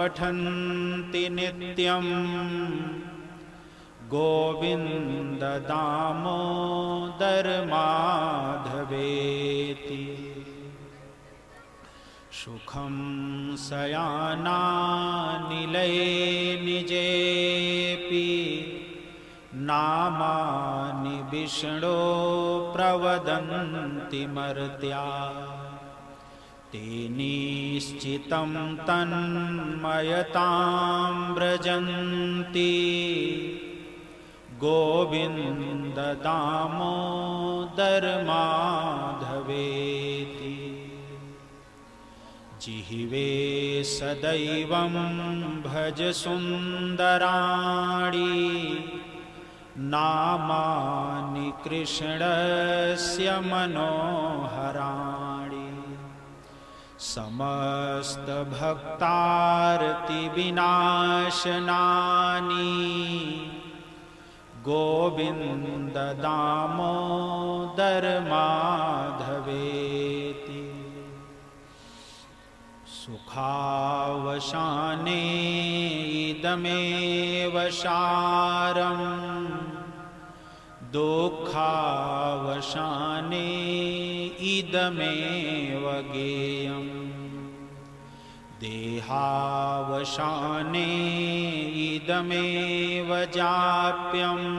पठन्ति नित्यं गोविन्द दामोदर माधवेति। सुखं शयानानिलये निजेऽपि नामानि विष्णो प्रवदन्ति मर्त्या। तेनिश्चितं तन्मयतां व्रजन्ति गोविन्द दामोदर माधवेति। जिह्वे सदैवं भज सुन्दराणि नामानि कृष्णस्य मनोहराणि। समस्त भक्तार्ति विनाशनानि गोविन्द दामोदर माधवेति। सुखावसाने इदमेव सारम् दुःखावसाने इदमेव गेयम्। देहावसाने इदमेव जाप्यम्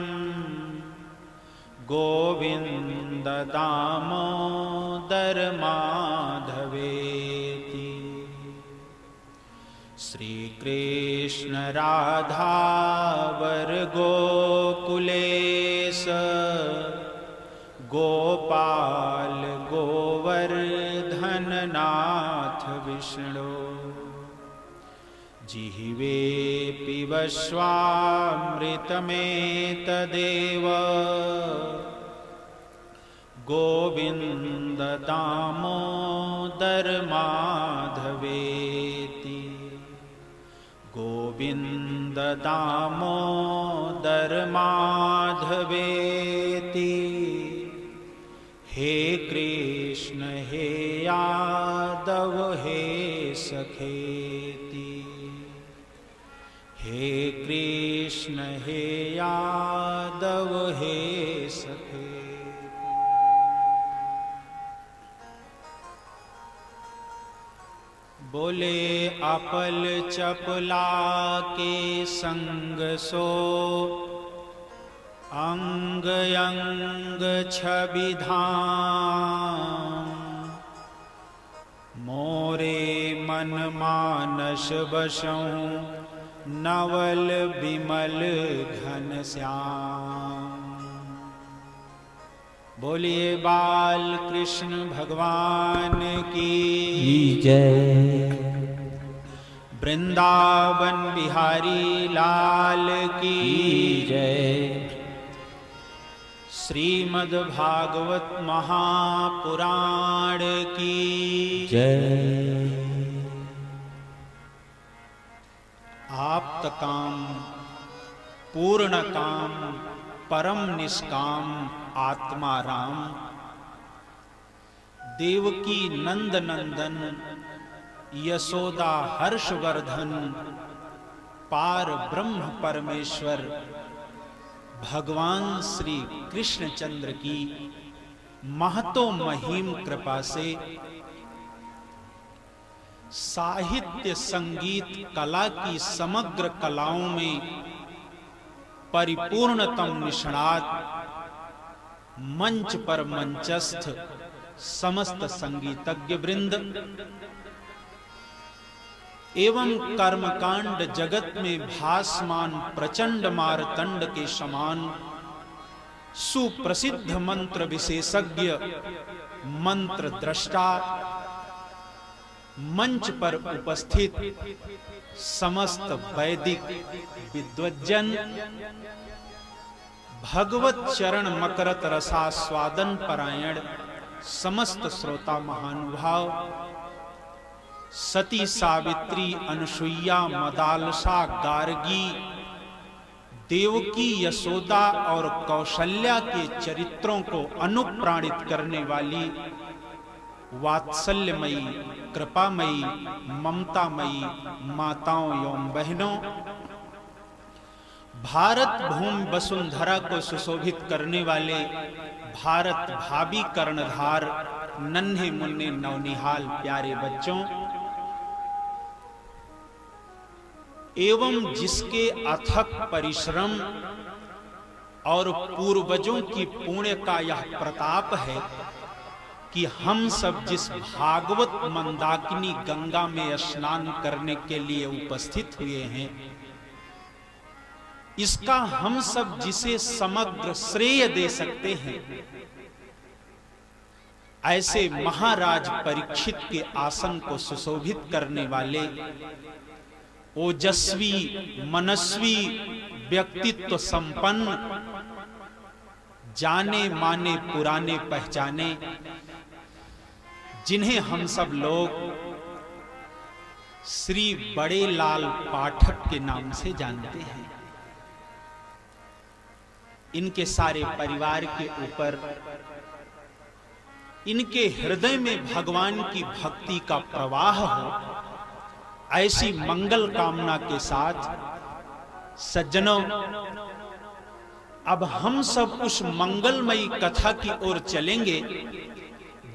गोविन्द दामोदर माधवेति। श्री कृष्ण राधा वर गोकुलेश गोपाल गोवर्धन नाथ विष्णु। जिह्वे पिबस्वामृतमेतदेव गोविन्द दामोदर माधवेति। गोविन्द दामोदर माधवेति। हे कृष्ण हे यादव हे सखेति। हे कृष्ण हे यादव हे सखेति। बोले अपल चपला के संग सो अंग अंग छविधाम। मोरे मन मानस बसऊं नवल विमल घन श्याम। बोलिए बाल कृष्ण भगवान की जय। वृंदावन बिहारी लाल की जय। श्रीमद् भागवत महापुराण की जय। आप्त काम पूर्ण काम परम निष्काम आत्मा राम। देवकी नंद नंदन यशोदा हर्षवर्धन पार ब्रह्म परमेश्वर भगवान श्री कृष्णचंद्र की महतो महिम कृपा से साहित्य संगीत कला की समग्र कलाओं में परिपूर्णतम निष्णात मंच पर मंचस्थ समस्त संगीतज्ञ वृंद एवं कर्मकांड जगत में भासमान प्रचंड मारतंड के समान सुप्रसिद्ध मंत्र विशेषज्ञ मंत्र दृष्टा मंच पर उपस्थित समस्त वैदिक विद्वज्जन भगवत चरण मकरत रसास्वादन परायण समस्त श्रोता महानुभाव सती सावित्री अनुसुईया मदालसा गार्गी देवकी यशोदा और कौशल्या के चरित्रों को अनुप्राणित करने वाली वात्सल्यमयी कृपामयी ममतामयी माताओं एवं बहनों, भारत भूमि वसुंधरा को सुशोभित करने वाले भारत भावी कर्णधार नन्हे मुन्ने नवनिहाल प्यारे बच्चों एवं जिसके अथक परिश्रम और पूर्वजों की पुण्य का यह प्रताप है कि हम सब जिस भागवत मंदाकिनी गंगा में स्नान करने के लिए उपस्थित हुए हैं, इसका हम सब जिसे समग्र श्रेय दे सकते हैं, ऐसे महाराज परीक्षित के आसन को सुशोभित करने वाले ओजस्वी मनस्वी व्यक्तित्व संपन्न जाने माने पुराने पहचाने, जिन्हें हम सब लोग श्री बड़े लाल पाठक के नाम से जानते हैं, इनके सारे परिवार के ऊपर इनके हृदय में भगवान की भक्ति का प्रवाह हो, ऐसी मंगल कामना के साथ सज्जनों, अब हम सब उस मंगलमयी कथा की ओर चलेंगे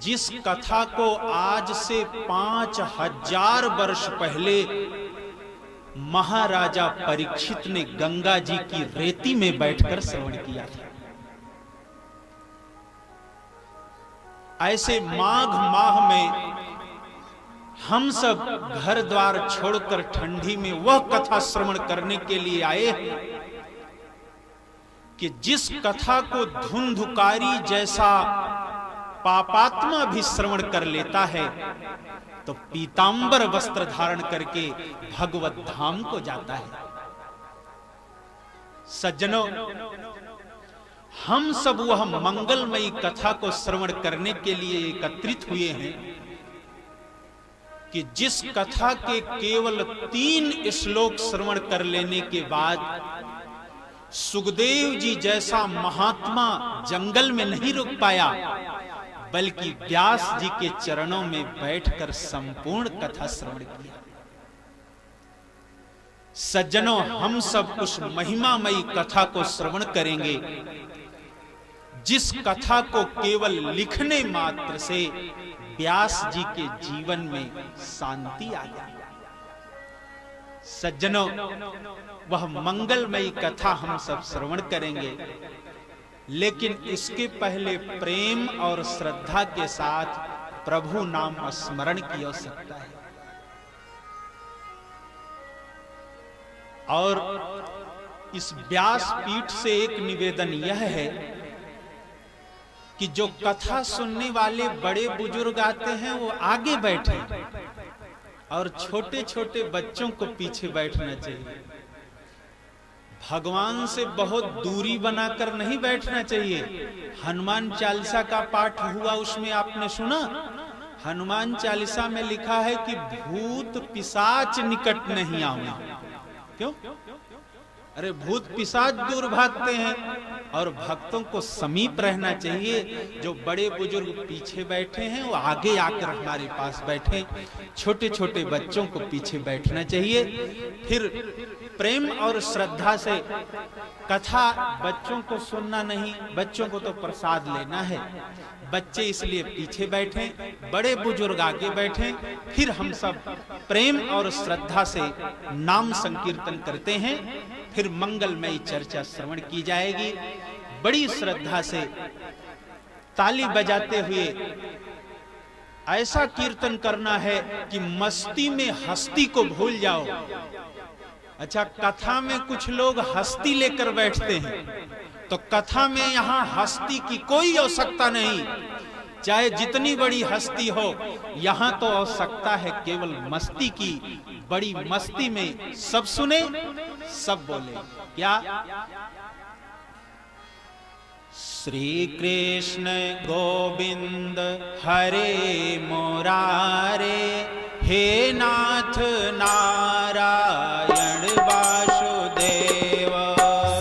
जिस कथा को आज से 5000 वर्ष पहले महाराजा परीक्षित ने गंगा जी की रेती में बैठकर श्रवण किया था। ऐसे माघ माह में हम सब घर द्वार छोड़कर ठंडी में वह कथा श्रवण करने के लिए आए कि जिस कथा को धुंधुकारी जैसा पापात्मा भी श्रवण कर लेता है तो पीतांबर वस्त्र धारण करके भगवत धाम को जाता है। सज्जनों, हम सब वह मंगलमयी कथा को श्रवण करने के लिए एकत्रित हुए हैं कि जिस कथा के केवल 3 श्लोक श्रवण कर लेने के बाद सुखदेव जी जैसा महात्मा जंगल में नहीं रुक पाया, बल्कि व्यास जी के चरणों में बैठकर संपूर्ण कथा श्रवण किया। सज्जनों, हम सब उस महिमामयी कथा को श्रवण करेंगे जिस कथा को केवल लिखने मात्र से व्यास जी के जीवन में शांति आ गई। सज्जनों, वह मंगलमयी कथा हम सब श्रवण करेंगे, लेकिन इसके पहले प्रेम और श्रद्धा के साथ प्रभु नाम स्मरण की आवश्यकता है। और इस व्यास पीठ से एक निवेदन यह है कि जो कथा सुनने वाले बड़े बुजुर्ग आते हैं वो आगे बैठे और छोटे छोटे बच्चों को पीछे बैठना चाहिए। भगवान से बहुत दूरी बनाकर नहीं बैठना चाहिए। हनुमान चालीसा का पाठ हुआ, उसमें आपने सुना, हनुमान चालीसा में लिखा है कि भूत पिशाच निकट नहीं आवे। क्यों? अरे भूत पिशाच दूर भागते हैं और भक्तों को समीप रहना चाहिए। जो बड़े बुजुर्ग पीछे बैठे हैं वो आगे आकर हमारे पास बैठे, छोटे छोटे बच्चों को पीछे बैठना चाहिए। फिर प्रेम और श्रद्धा से कथा बच्चों को सुनना नहीं, बच्चों को तो प्रसाद लेना है। बच्चे इसलिए पीछे बैठे, बड़े बुजुर्ग आगे बैठे। फिर हम सब प्रेम और श्रद्धा से नाम संकीर्तन करते हैं। फिर मंगलमयी चर्चा श्रवण की जाएगी। बड़ी श्रद्धा से ताली बजाते हुए ऐसा कीर्तन करना है कि मस्ती में हस्ती को भूल जाओ। अच्छा, कथा में कुछ लोग हस्ती लेकर बैठते हैं, तो कथा में यहां हस्ती की कोई आवश्यकता नहीं। चाहे जितनी बड़ी हस्ती हो, यहां तो आवश्यकता है केवल मस्ती की। बड़ी मस्ती में सब सुने, सब बोले। क्या? श्री कृष्ण गोविंद हरे मुरारे, हे नाथ नारायण वासुदेव।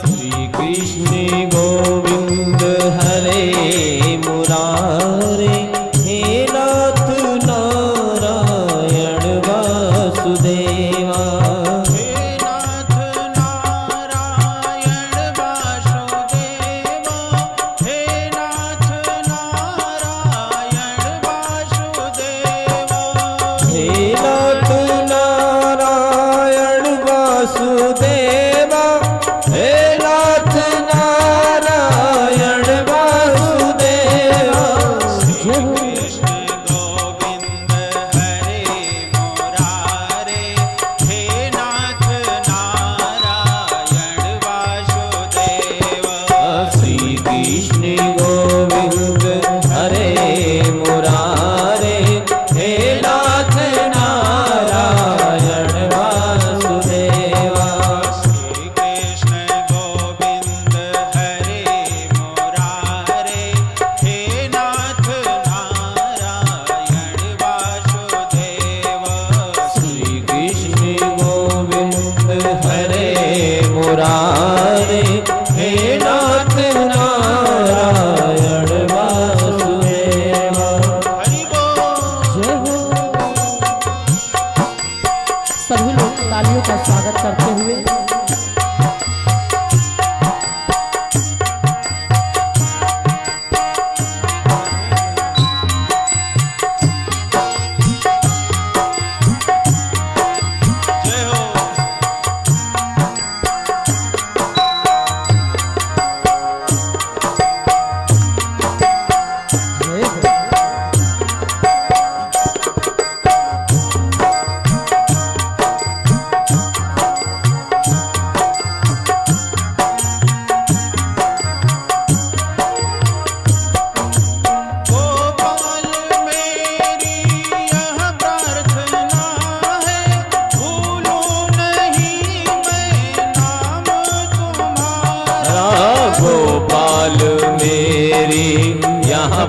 श्री कृष्ण गोविंद हरे मुरारे, हे नाथ नारायण तालियों का स्वागत करते हुए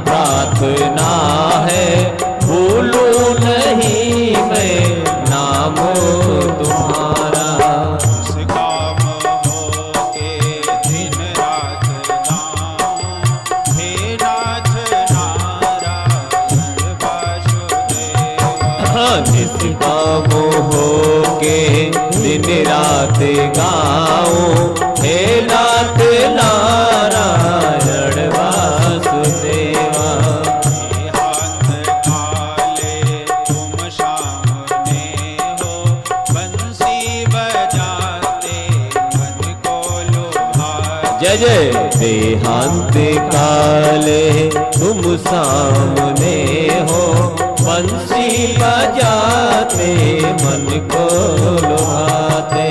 प्रार्थना है, भूलूं नहीं मैं नाम तुम्हारा। काम हो के दिन रात गाऊं, हे नाथ नारायण वासुदेवा। निष्काम हो के दिन रात गाऊं, हे नाथ नारायण वासुदेवा। जय जय देहांत काले तुम सामने हो, बंसी बजाते मन को लुभाते।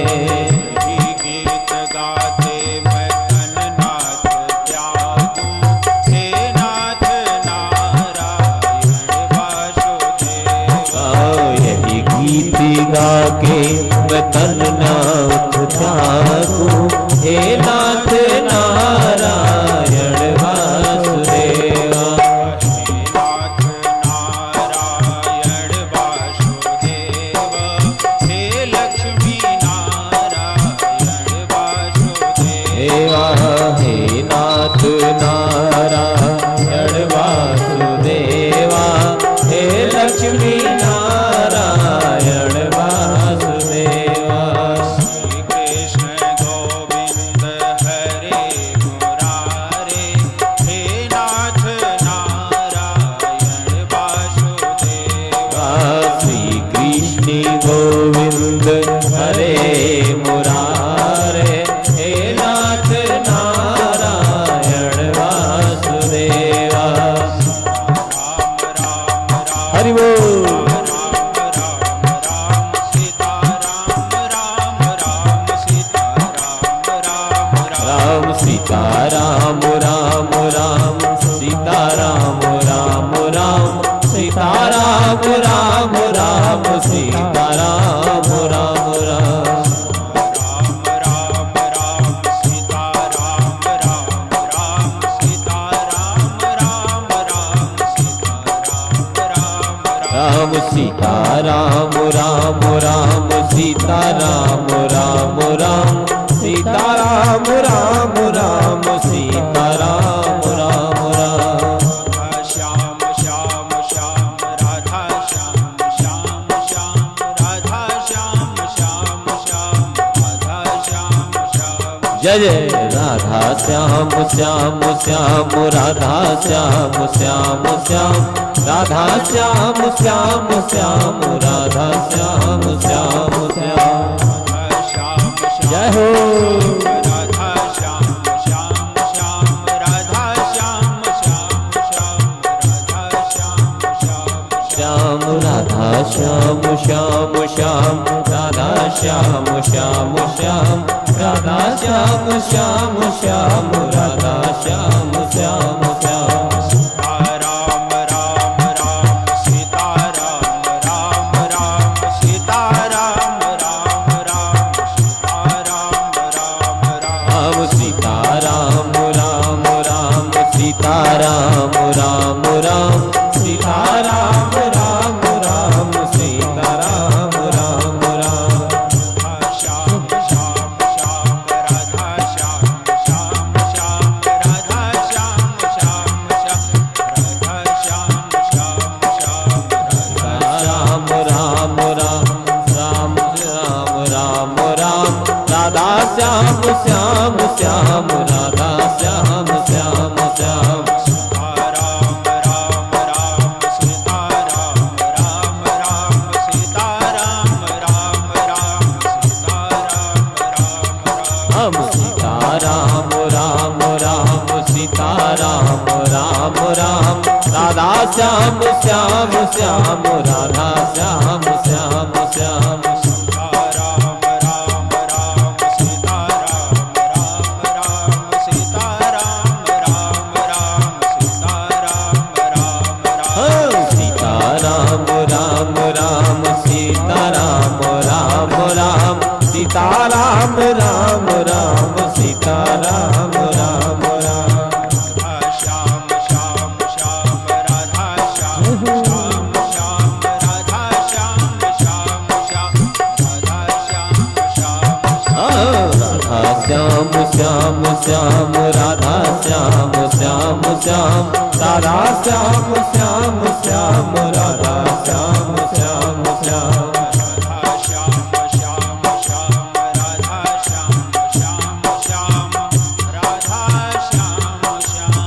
गीत गाते मैं अननाथ त्यागूं, हे नाथ नारायण वासुदेवा। यही गीत गा के मैं तन्नाथ त्यागूं, हे नाथ नारायण वासुदेवा। हे नाथ नारायण वासुदेवा, हे लक्ष्मी नारायण वासुदेवा। हे नाथ नारायण वासुदेवा, हे लक्ष्मी नारायण वासुदेवा। श्री कृष्ण गोविंद हरे मुरारे, हे नाथ नारायण वासुदेवा। श्री कृष्ण गोविंद हरे मुरारे, हे नाथ नारायण वासुदेवा। हरि बोल। राम सीता राम राम राम सीता राम राम राम सीता राम राम राम सीता राम राम राम। राम सीता राम राम राम सीता राम राम राम सीता राम राम राम सीता राम राम राम। श्याम श्याम श्याम राधा श्याम श्याम श्याम राधा श्याम श्याम श्याम राधा श्याम श्याम। जय जय राधा श्याम श्याम श्याम राधा श्याम श्याम श्याम राधा श्याम श्याम श्याम राधा श्याम श्याम श्याम। जय हो। राधा श्याम श्याम श्याम राधा श्याम श्याम श्याम राधा श्याम श्याम श्याम राधा श्याम श्याम श्याम राधा श्याम श्याम श्याम राधा श्याम श्याम श्याम राधा श्याम श्याम श्याम। राम राम राम सीता राम राम राम सीता राम राम राम सीता राम राम राम। राम सीता राम राम राम सीता राम राम राम सीता राम राम राम सीता राम राम राम। श्याम श्याम श्याम राधा श्याम श्याम श्याम राधा श्याम राधा श्याम श्याम श्याम राम राम राम सीता राम राम सीता राम राम सीता राम राम सीता राम राम राम सीता राम राम राम सीता राम राम राम श्याम श्याम श्याम राधा श्याम श्याम श्याम राधा श्याम श्याम श्याम राधा श्याम श्याम श्याम राधा श्याम श्याम श्याम राधा श्याम श्याम श्याम राधा श्याम श्याम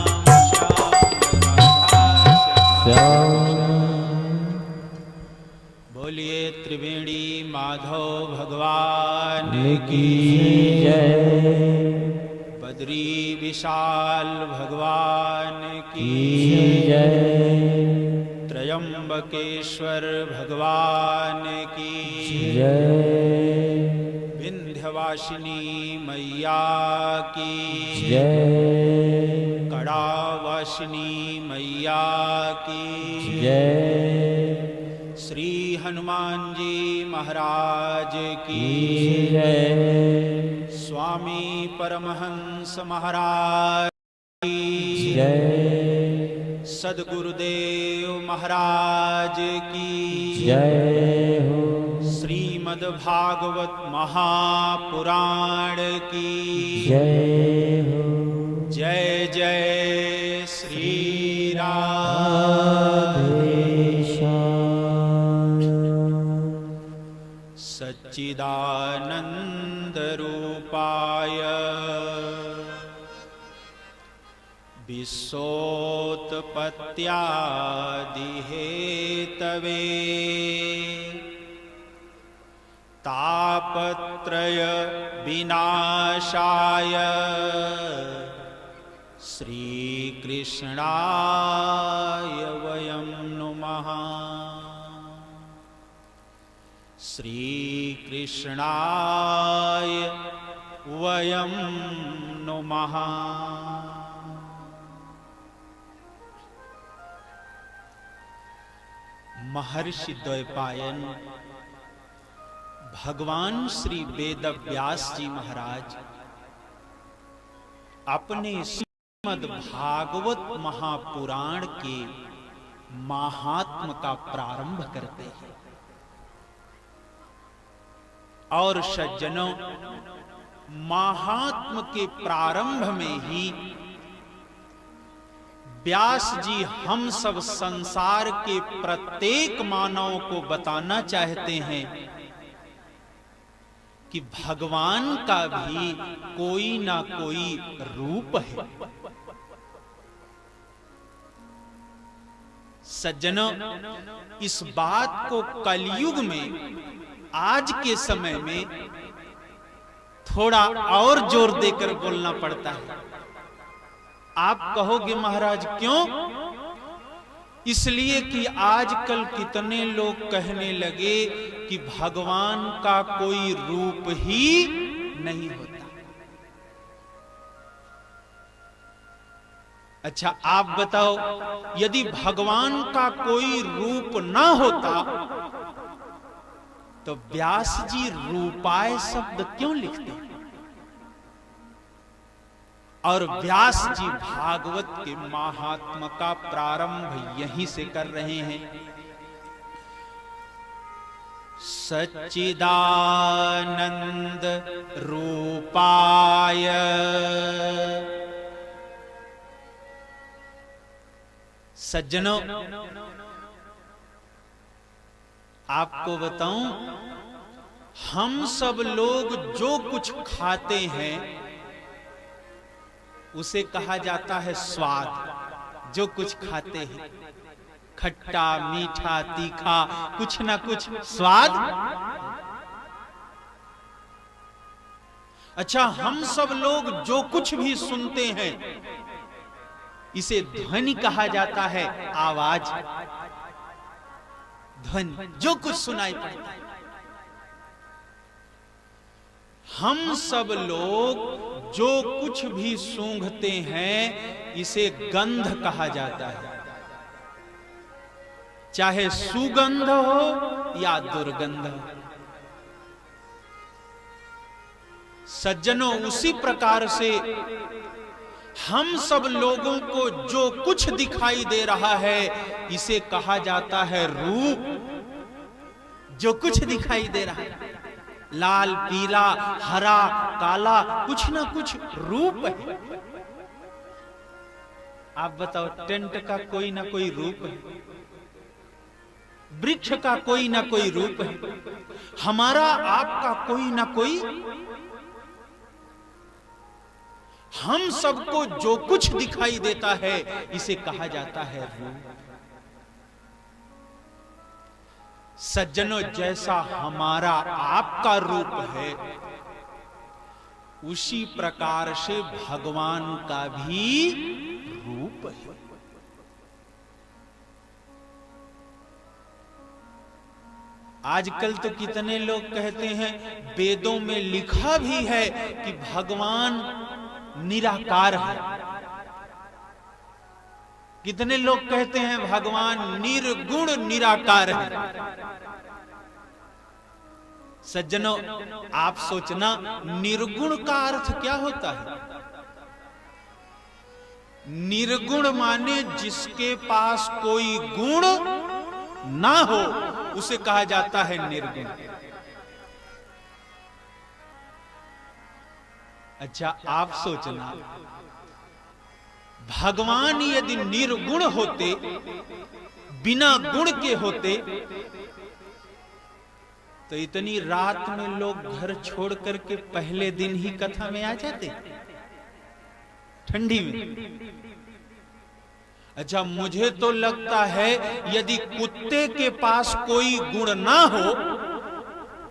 श्याम बोलिए त्रिवेणी माधव भगवान की जय, बद्री विशाल भगवान की जय, त्रयंबकेश्वर भगवान की जय, विंध्यवासिनी मैया की जय, कड़ावासिनी मैया की जय, श्री हनुमान जी महाराज की जय, स्वामी परमहंस महाराज की जय, सद्गुरुदेव महाराज की जय हो, श्रीमद् भागवत महापुराण की जय हो, जय जय श्री राम। सच्चिदानंद रूपाय विश्वोत्पत्त्यादिहेतवे तापत्रय विनाशाय श्रीकृष्णाय वयं नुमः। श्रीकृष्णाय वयं नुमः। महर्षि द्वैपायन भगवान श्री वेदव्यास जी महाराज अपने श्रीमद् भागवत महापुराण के महात्म का प्रारंभ करते हैं। और सज्जनों, महात्म के प्रारंभ में ही व्यास जी हम सब संसार के प्रत्येक मानव को बताना चाहते हैं कि भगवान का भी कोई ना कोई रूप है। सज्जनों, इस बात को कलयुग में आज के समय में थोड़ा और जोर देकर बोलना पड़ता है। आप कहोगे महाराज क्यों? इसलिए कि आजकल कितने लोग कहने लगे कि भगवान का कोई रूप ही नहीं होता। अच्छा, आप बताओ, यदि भगवान का कोई रूप ना होता तो व्यास जी रूपाय शब्द क्यों लिखते? और व्यास जी भागवत के महात्म का प्रारंभ यहीं से कर रहे हैं। सच्चिदानंद रूपाय सज्जनों, आपको बताऊं, हम सब लोग जो कुछ खाते हैं उसे कहा जाता है स्वाद। जो कुछ खाते हैं, खट्टा मीठा तीखा, कुछ ना कुछ स्वाद। अच्छा, हम सब लोग जो कुछ भी सुनते हैं इसे ध्वनि कहा जाता है, आवाज। ध्वनि, जो कुछ सुनाई पड़ता है। हम सब लोग जो कुछ भी सूंघते हैं इसे गंध कहा जाता है, चाहे सुगंध हो या दुर्गंध हो। सज्जनों, उसी प्रकार से हम सब लोगों को जो कुछ दिखाई दे रहा है इसे कहा जाता है रूप। जो कुछ दिखाई दे रहा है, लाल, पीला, हरा, काला, कुछ ना कुछ रूप है। आप बताओ, टेंट का कोई ना कोई रूप है, वृक्ष का कोई ना कोई रूप है, हमारा आपका कोई ना कोई। हम सबको जो कुछ दिखाई देता है इसे कहा जाता है रूप। सज्जनों, जैसा हमारा आपका रूप है उसी प्रकार से भगवान का भी रूप है। आजकल तो कितने लोग कहते हैं, वेदों में लिखा भी है कि भगवान निराकार है। कितने लोग कहते हैं भगवान निर्गुण निराकार है। सज्जनों, आप सोचना, निर्गुण का अर्थ क्या होता है? निर्गुण माने जिसके पास कोई गुण ना हो उसे कहा जाता है निर्गुण। अच्छा, आप सोचना, भगवान यदि निर्गुण होते, बिना गुण के होते, तो इतनी रात में लोग घर छोड़ करके पहले दिन ही कथा में आ जाते, ठंडी में। अच्छा, मुझे तो लगता है यदि कुत्ते के पास कोई गुण ना हो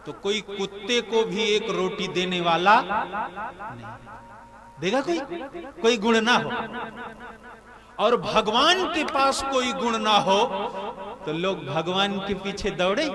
तो कोई कुत्ते को भी एक रोटी देने वाला नहीं देगा। कोई गुण ना हो और भगवान के पास कोई गुण ना हो तो लोग भगवान के पीछे दौड़े।